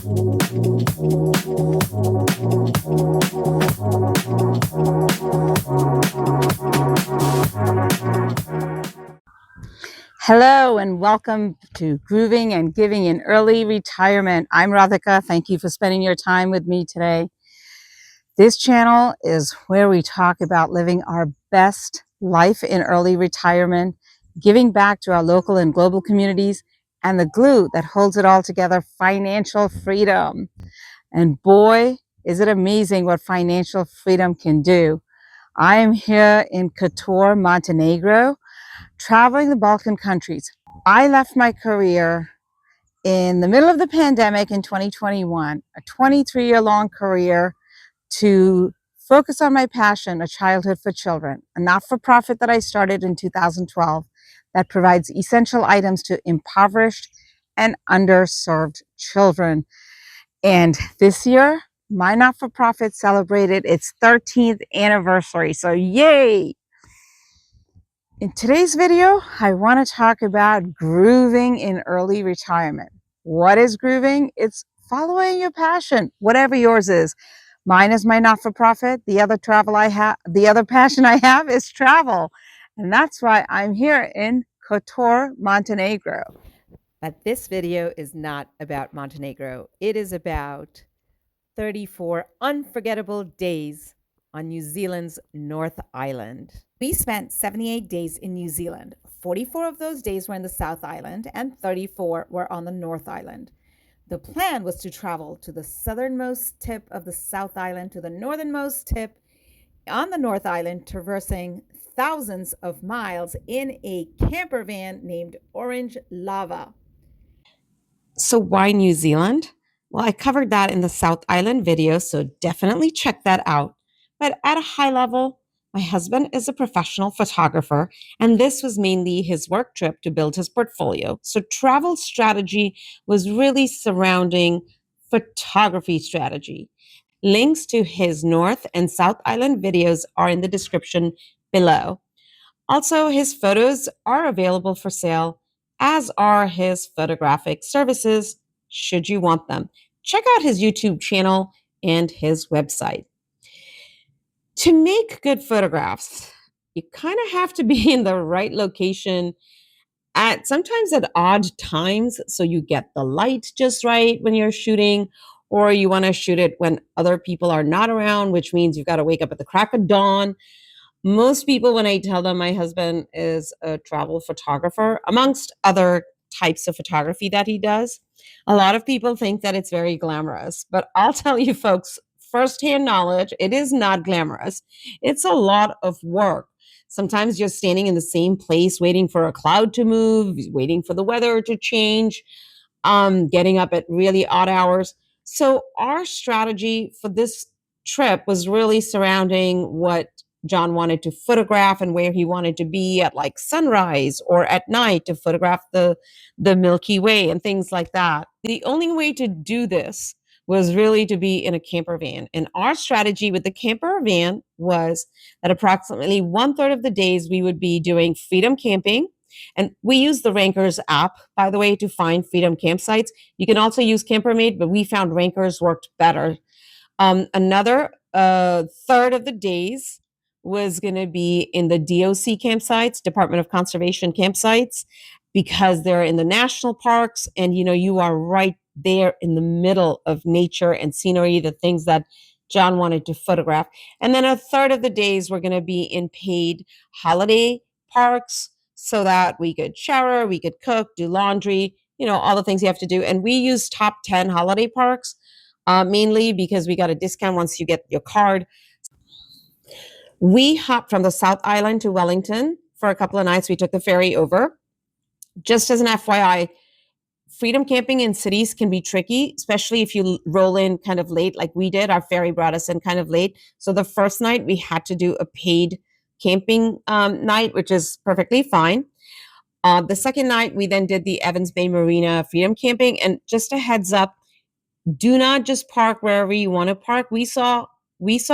Hello and welcome to Grooving and Giving in Early Retirement. I'm Radhika. Thank you for spending your time with me today. This channel is where we talk about living our best life in early retirement, giving back to our local and global communities, and the glue that holds it all together, financial freedom. And boy, is it amazing what financial freedom can do. I am here in Kotor, Montenegro, traveling the Balkan countries. I left my career in the middle of the pandemic in 2021, a 23-year-long career to focus on my passion, A Childhood for Children, a not-for-profit that I started in 2012 that provides essential items to impoverished and underserved children. And this year, my not-for-profit celebrated its 13th anniversary. So yay! In today's video, I want to talk about grooving in early retirement. What is grooving? It's following your passion, whatever yours is. Mine is my not-for-profit. The other passion I have is travel. And that's why I'm here in Kotor, Montenegro. But this video is not about Montenegro. It is about 34 unforgettable days on New Zealand's North Island. We spent 78 days in New Zealand. 44 of those days were in the South Island and 34 were on the North Island. The plan was to travel to the southernmost tip of the South Island to the northernmost tip on the North Island, traversing thousands of miles in a camper van named Orange Lava. So why New Zealand? Well, I covered that in the South Island video, so definitely check that out. But at a high level, my husband is a professional photographer, and this was mainly his work trip to build his portfolio. So travel strategy was really surrounding photography strategy. Links to his North and South Island videos are in the description below. Also, his photos are available for sale, as are his photographic services, should you want them. Check out his YouTube channel and his website. To make good photographs, you kind of have to be in the right location at sometimes at odd times, so you get the light just right when you're shooting, or you want to shoot it when other people are not around, which means you've got to wake up at the crack of dawn. Most people, when I tell them my husband is a travel photographer, amongst other types of photography that he does, a lot of people think that it's very glamorous. But I'll tell you folks, firsthand knowledge, it is not glamorous. It's a lot of work. Sometimes you're standing in the same place waiting for a cloud to move, waiting for the weather to change, getting up at really odd hours. So our strategy for this trip was really surrounding what John wanted to photograph and where he wanted to be at like sunrise or at night to photograph the Milky Way and things like that. The only way to do this was really to be in a camper van. And our strategy with the camper van was that approximately 1/3 of the days we would be doing freedom camping. And we use the Rankers app, by the way, to find freedom campsites. You can also use Campermate, but we found Rankers worked better. Another third of the days was going to be in the DOC campsites, Department of Conservation campsites, because they're in the national parks and you are right there in the middle of nature and scenery, the things that John wanted to photograph. And then a third of the days were going to be in paid holiday parks so that we could shower, we could cook, do laundry, all the things you have to do. And we use top 10 holiday parks, mainly because we got a discount once you get your card. We hopped from the South Island to Wellington for a couple of nights. We took the ferry over. Just as an FYI, freedom camping in cities can be tricky, especially if you roll in kind of late like we did. Our ferry brought us in kind of late. So the first night we had to do a paid camping night, which is perfectly fine. The second night we then did the Evans Bay Marina freedom camping. And just a heads up, do not just park wherever you want to park. We saw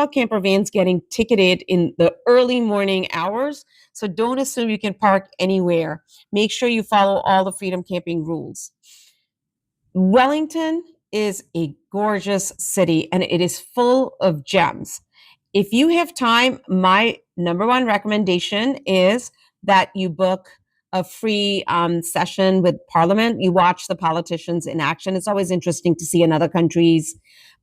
camper vans getting ticketed in the early morning hours. So don't assume you can park anywhere. Make sure you follow all the freedom camping rules. Wellington is a gorgeous city and it is full of gems. If you have time, my number one recommendation is that you book a free session with Parliament. You watch the politicians in action. It's always interesting to see another country's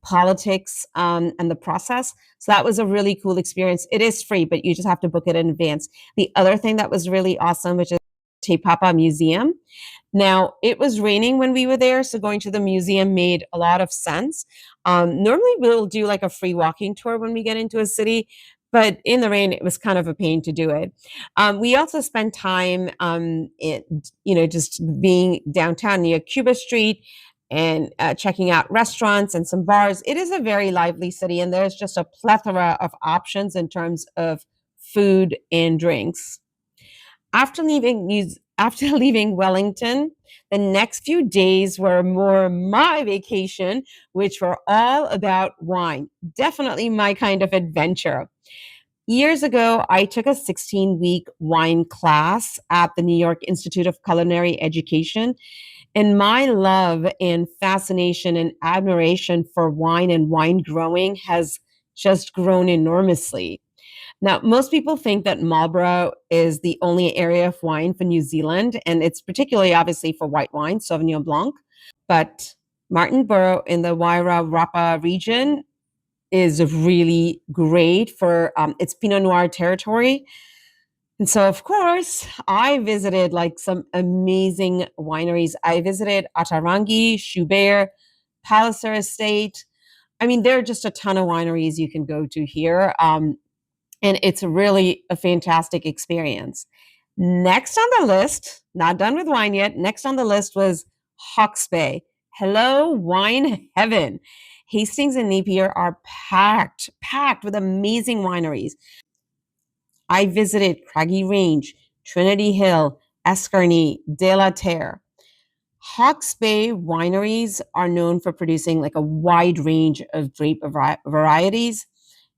politics and the process. So that was a really cool experience. It is free, but you just have to book it in advance. The other thing that was really awesome, which is Te Papa Museum. Now, it was raining when we were there, so going to the museum made a lot of sense. Normally, we'll do like a free walking tour when we get into a city, but in the rain, it was kind of a pain to do it. We also spent time, just being downtown near Cuba Street and checking out restaurants and some bars. It is a very lively city, and there's just a plethora of options in terms of food and drinks. After leaving Wellington, the next few days were more my vacation, which were all about wine. Definitely my kind of adventure. Years ago, I took a 16-week wine class at the New York Institute of Culinary Education, and my love and fascination and admiration for wine and wine growing has just grown enormously. Now, most people think that Marlborough is the only area of wine for New Zealand, and it's particularly obviously for white wine, Sauvignon Blanc. But Martinborough in the Wairarapa region is really great for its Pinot Noir territory. And so, of course, I visited like some amazing wineries. I visited Atarangi, Schubert, Palliser Estate. I mean, there are just a ton of wineries you can go to here. And it's really a fantastic experience. Next on the list, not done with wine yet, next on the list was Hawke's Bay. Hello, wine heaven. Hastings and Napier are packed with amazing wineries. I visited Craggy Range, Trinity Hill, Escarney, De La Terre. Hawke's Bay wineries are known for producing like a wide range of grape varieties,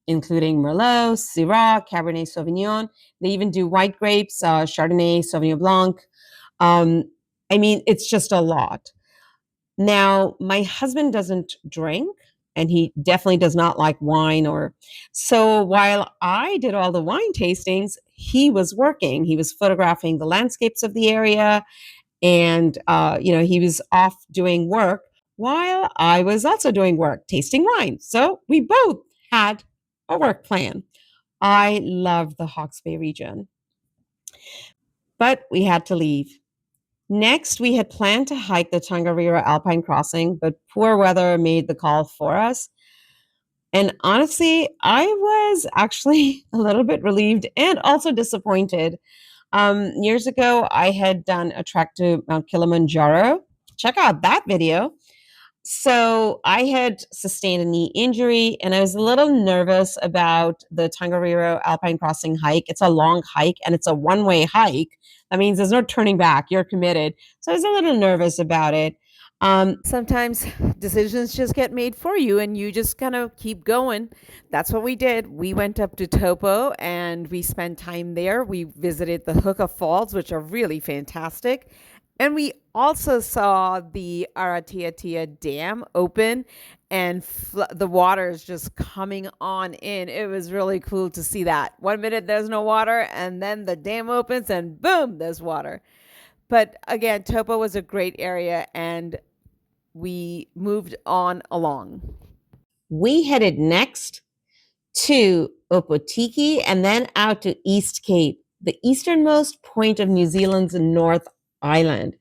including Merlot, Syrah, Cabernet Sauvignon. They even do white grapes, Chardonnay, Sauvignon Blanc. Um, I mean, it's just a lot. Now, my husband doesn't drink, and he definitely does not like wine. Or so while I did all the wine tastings, he was working. He was photographing the landscapes of the area, and he was off doing work while I was also doing work, tasting wine. So we both had a work plan. I love the Hawke's Bay region, but we had to leave. Next, we had planned to hike the Tongariro Alpine Crossing, but poor weather made the call for us. And honestly, I was actually a little bit relieved and also disappointed. Years ago, I had done a trek to Mount Kilimanjaro. Check out that video. So I had sustained a knee injury and I was a little nervous about the Tongariro Alpine Crossing hike. It's a long hike and it's a one-way hike. That means there's no turning back. You're committed. So I was a little nervous about it. Sometimes decisions just get made for you and you just kind of keep going. That's what we did. We went up to Topo and we spent time there. We visited the Hookah Falls, which are really fantastic. And we also saw the Aratiatia Dam open and the water is just coming on in. It was really cool to see that. 1 minute there's no water and then the dam opens and boom, there's water. But again, Topo was a great area and we moved on along. We headed next to Opotiki and then out to East Cape, the easternmost point of New Zealand's North Island.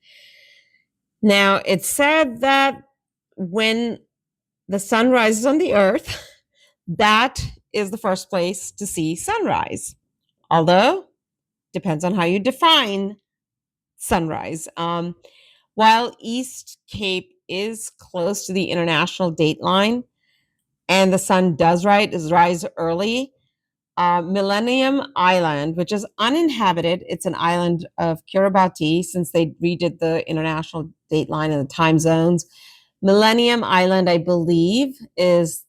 Now, it's said that when the sun rises on the earth, that is the first place to see sunrise. Although, depends on how you define sunrise. While East Cape is close to the international date line and the sun does rise early, Millennium Island, which is uninhabited, it's an island of Kiribati since they redid the international date line and the time zones. Millennium Island, I believe, is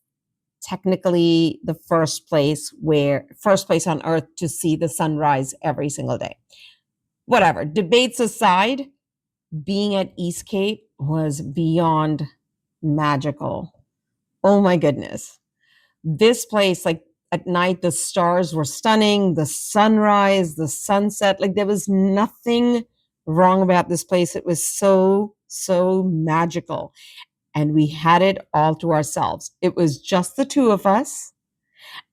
technically the first place on earth to see the sunrise every single day. Whatever, debates aside, being at East Cape was beyond magical. Oh my goodness. This place, like at night, the stars were stunning, the sunrise, the sunset, like there was nothing wrong about this place. It was so, so magical. And we had it all to ourselves. It was just the two of us.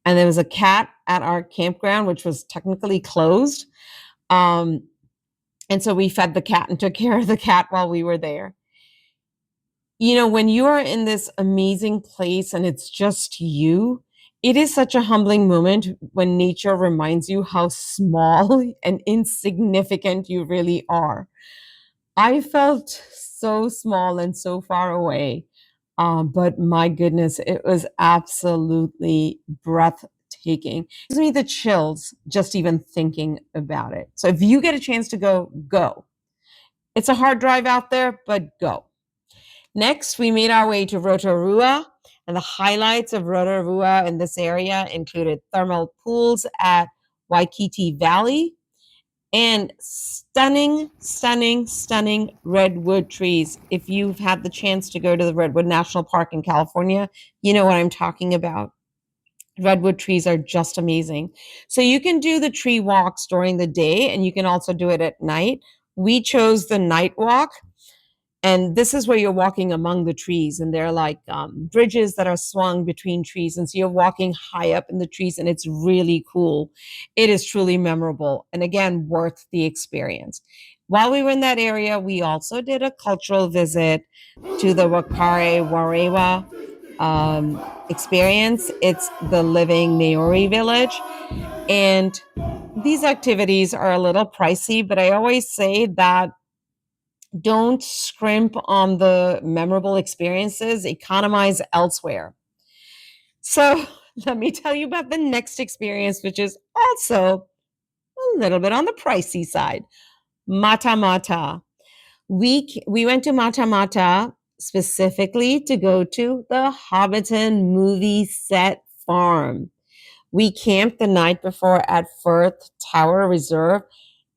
And there was a cat at our campground, which was technically closed. And so we fed the cat and took care of the cat while we were there. You know, when you are in this amazing place and it's just you, it is such a humbling moment when nature reminds you how small and insignificant you really are. I felt so small and so far away, but my goodness, it was absolutely breathtaking. It gives me the chills just even thinking about it. So if you get a chance to go, go. It's a hard drive out there, but go. Next, we made our way to Rotorua, and the highlights of Rotorua in this area included thermal pools at Waikiki Valley and stunning, stunning, stunning redwood trees. If you've had the chance to go to the Redwood National Park in California, you know what I'm talking about. Redwood trees are just amazing. So you can do the tree walks during the day, and you can also do it at night. We chose the night walk, and this is where you're walking among the trees, and they're like bridges that are swung between trees, and so you're walking high up in the trees, and it's really cool. It is truly memorable, and again, worth the experience. While we were in that area, we also did a cultural visit to the Wakare Warewa experience. It's the living Maori village, and these activities are a little pricey, but I always say that don't scrimp on the memorable experiences, economize elsewhere. So let me tell you about the next experience, which is also a little bit on the pricey side. Mata Mata. We went to Mata Mata specifically to go to the Hobbiton movie set farm. We camped the night before at Firth Tower Reserve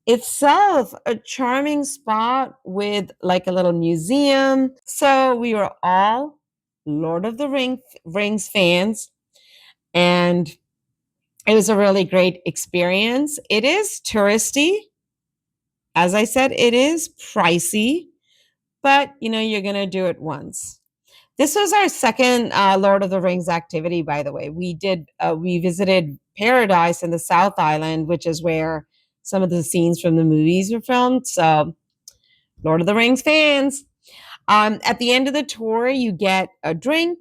itself, a charming spot with like a little museum. So we were all Lord of the Rings fans, and it was a really great experience. It is touristy. As I said, it is pricey, but you know, you're going to do it once. This was our second Lord of the Rings activity, by the way. We visited Paradise in the South Island, which is where some of the scenes from the movies were filmed. So, Lord of the Rings fans. At the end of the tour, you get a drink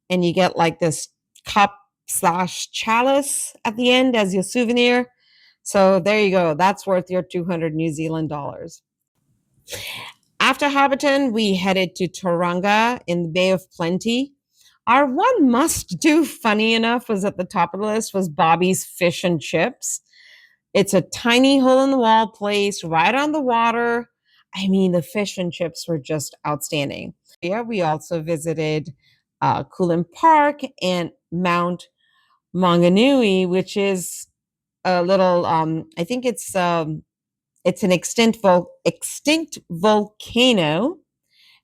and you get like this cup slash chalice at the end as your souvenir. So there you go. That's worth your 200 New Zealand dollars. After Hobbiton, we headed to Tauranga in the Bay of Plenty. Our one must do, funny enough, was at the top of the list was Bobby's Fish and Chips. It's a tiny hole in the wall place right on the water. I mean, the fish and chips were just outstanding. Yeah, we also visited Coolin Park and Mount Maunganui, which is a little, I think it's an extinct volcano.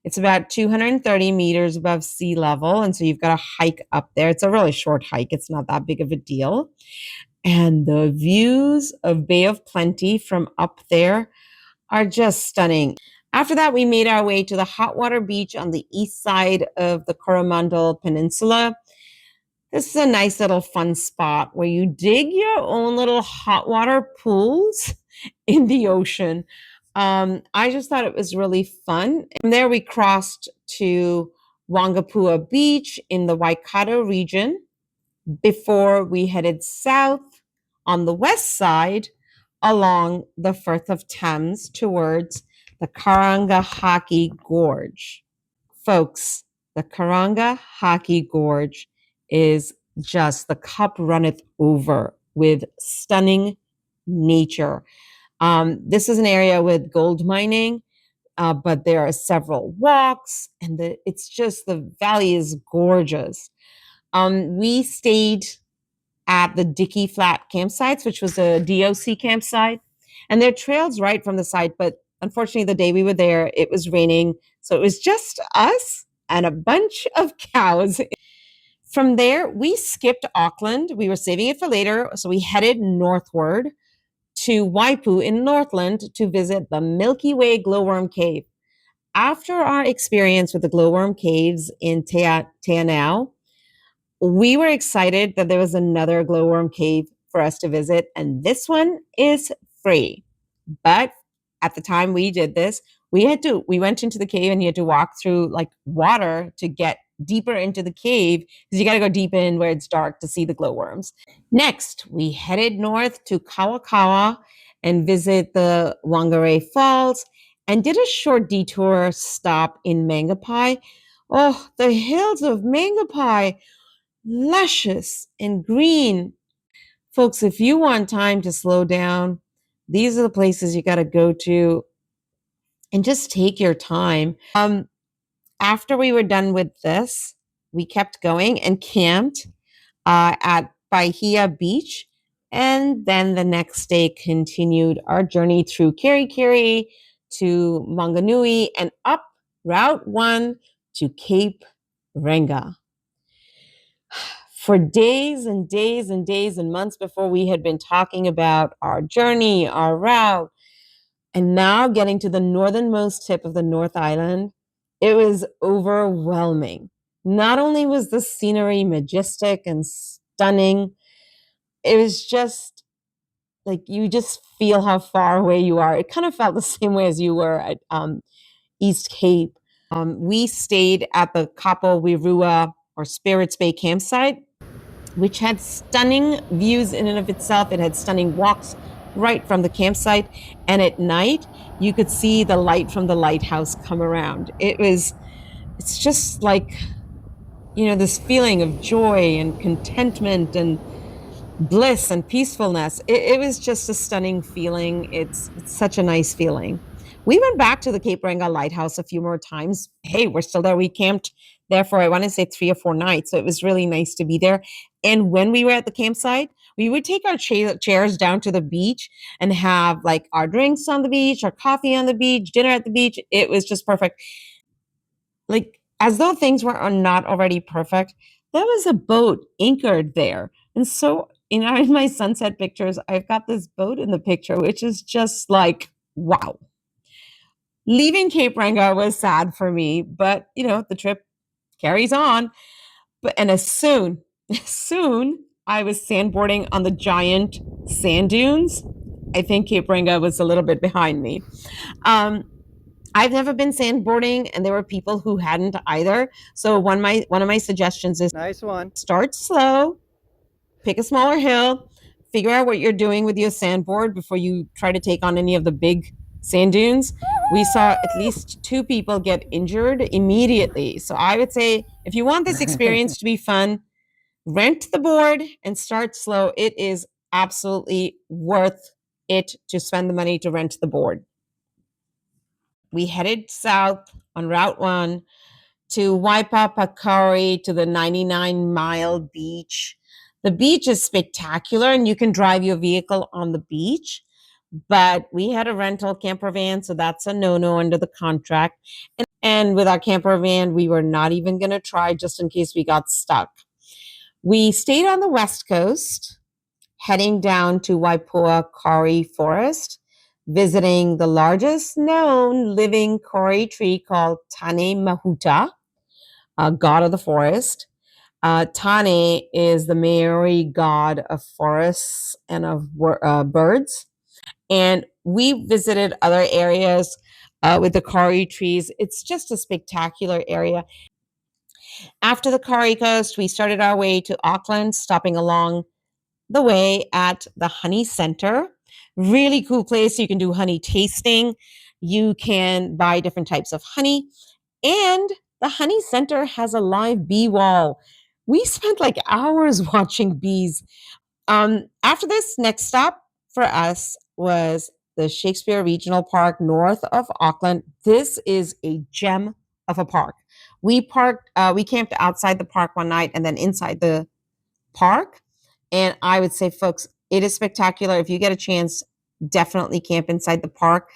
It's about 230 meters above sea level. And so you've got to hike up there. It's a really short hike. It's not that big of a deal. And the views of Bay of Plenty from up there are just stunning. After that, we made our way to the hot water beach on the east side of the Coromandel Peninsula. This is a nice little fun spot where you dig your own little hot water pools in the ocean. I just thought it was really fun. And there we crossed to Wangapua Beach in the Waikato region before we headed south on the west side along the Firth of Thames towards the Karangahaki Gorge. Folks, the Karangahaki Gorge is just the cup runneth over with stunning nature. This is an area with gold mining, but there are several walks, and it's just the valley is gorgeous. We stayed at the Dickey Flat campsites, which was a DOC campsite, and there are trails right from the site. But unfortunately, the day we were there, it was raining, so it was just us and a bunch of cows. From there, we skipped Auckland. We were saving it for later, so we headed northward to Waipu in Northland to visit the Milky Way glowworm cave. After our experience with the glowworm caves in Teanau, we were excited that there was another glowworm cave for us to visit, and this one is free. But at the time we did this, we went into the cave and you had to walk through like water to get deeper into the cave because you got to go deep in where it's dark to see the glowworms. Next, we headed north to Kawakawa and visit the Whangarei Falls and did a short detour stop in Mangapai. Oh, the hills of Mangapai, luscious and green. Folks, if you want time to slow down, these are the places you got to go to and just take your time. After we were done with this, we kept going and camped at Bahia Beach. And then the next day continued our journey through Kerikeri to Manganui and up Route 1 to Cape Renga. For days and days and days and months before, we had been talking about our journey, our route, and now getting to the northernmost tip of the North Island, it was overwhelming. Not only was the scenery majestic and stunning, it was just like you just feel how far away you are. It kind of felt the same way as you were at East Cape. We stayed at the Kapo Wirua or Spirits Bay campsite, which had stunning views in and of itself. It had stunning walks right from the campsite. And at night, you could see the light from the lighthouse come around. It's just like, this feeling of joy and contentment and bliss and peacefulness. It was just a stunning feeling. It's such a nice feeling. We went back to the Cape Ranga Lighthouse a few more times. Hey, we're still there. We camped there for, I want to say 3 or 4 nights. So it was really nice to be there. And when we were at the campsite, we would take our chairs down to the beach and have like our drinks on the beach, our coffee on the beach, dinner at the beach. It was just perfect. Like, as though things were not already perfect, there was a boat anchored there. And so, in my sunset pictures, I've got this boat in the picture, which is just like, wow. Leaving Cape Ranga was sad for me, but the trip carries on. And as soon I was sandboarding on the giant sand dunes, I think Cape Ranga was a little bit behind me. I've never been sandboarding, and there were people who hadn't either. So one of my suggestions is Nice one. start slow, pick a smaller hill, figure out what you're doing with your sandboard before you try to take on any of the big sand dunes. We saw at least 2 people get injured immediately. So I would say if you want this experience to be fun, rent the board and start slow. It is absolutely worth it to spend the money to rent the board. We headed south on Route 1 to Waipapakari to the 99-mile beach. The beach is spectacular and you can drive your vehicle on the beach, but we had a rental camper van, so that's a no-no under the contract. And with our camper van, we were not even going to try just in case we got stuck. We stayed on the West Coast, heading down to Waipoua Kauri Forest, visiting the largest known living kauri tree called Tane Mahuta, god of the forest. Tane is the Maori god of forests and of birds. And we visited other areas with the kauri trees. It's just a spectacular area. After the Kauri Coast, we started our way to Auckland, stopping along the way at the Honey Center. Really cool place. You can do honey tasting. You can buy different types of honey. And the Honey Center has a live bee wall. We spent like hours watching bees. After this, next stop for us was the Shakespeare Regional Park north of Auckland. This is a gem of a park. We camped outside the park one night and then inside the park. And I would say, folks, it is spectacular. If you get a chance, definitely camp inside the park.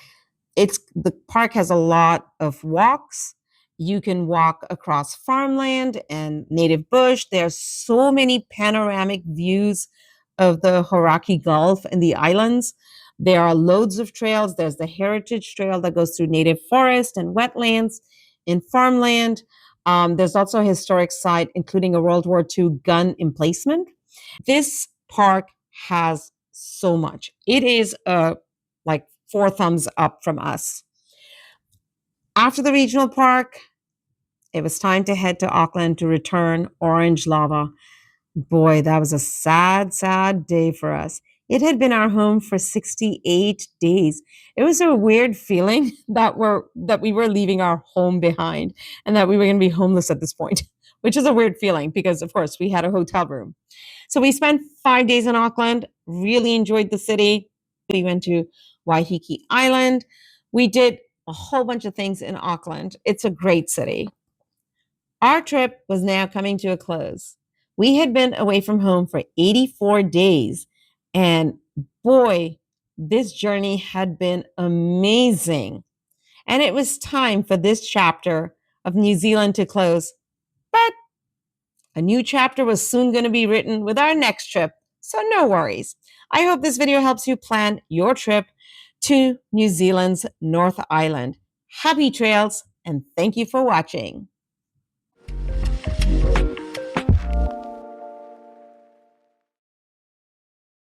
The park has a lot of walks You can walk across farmland and native bush. There's so many panoramic views of the Hauraki Gulf and the islands. There are loads of trails. There's the Heritage Trail that goes through native forest and wetlands in farmland. There's also a historic site, including a World War II gun emplacement. This park has so much. It is like 4 thumbs up from us. After the regional park, it was time to head to Auckland to return Orange Lava. Boy, that was a sad, sad day for us. It had been our home for 68 days. It was a weird feeling that we were leaving our home behind and that we were going to be homeless at this point, which is a weird feeling because, of course, we had a hotel room. So we spent 5 days in Auckland, really enjoyed the city. We went to Waiheke Island. We did a whole bunch of things in Auckland. It's a great city. Our trip was now coming to a close. We had been away from home for 84 days, and boy, this journey had been amazing. And it was time for this chapter of New Zealand to close. But a new chapter was soon going to be written with our next trip, so no worries. I hope this video helps you plan your trip to New Zealand's North Island. Happy trails, and thank you for watching.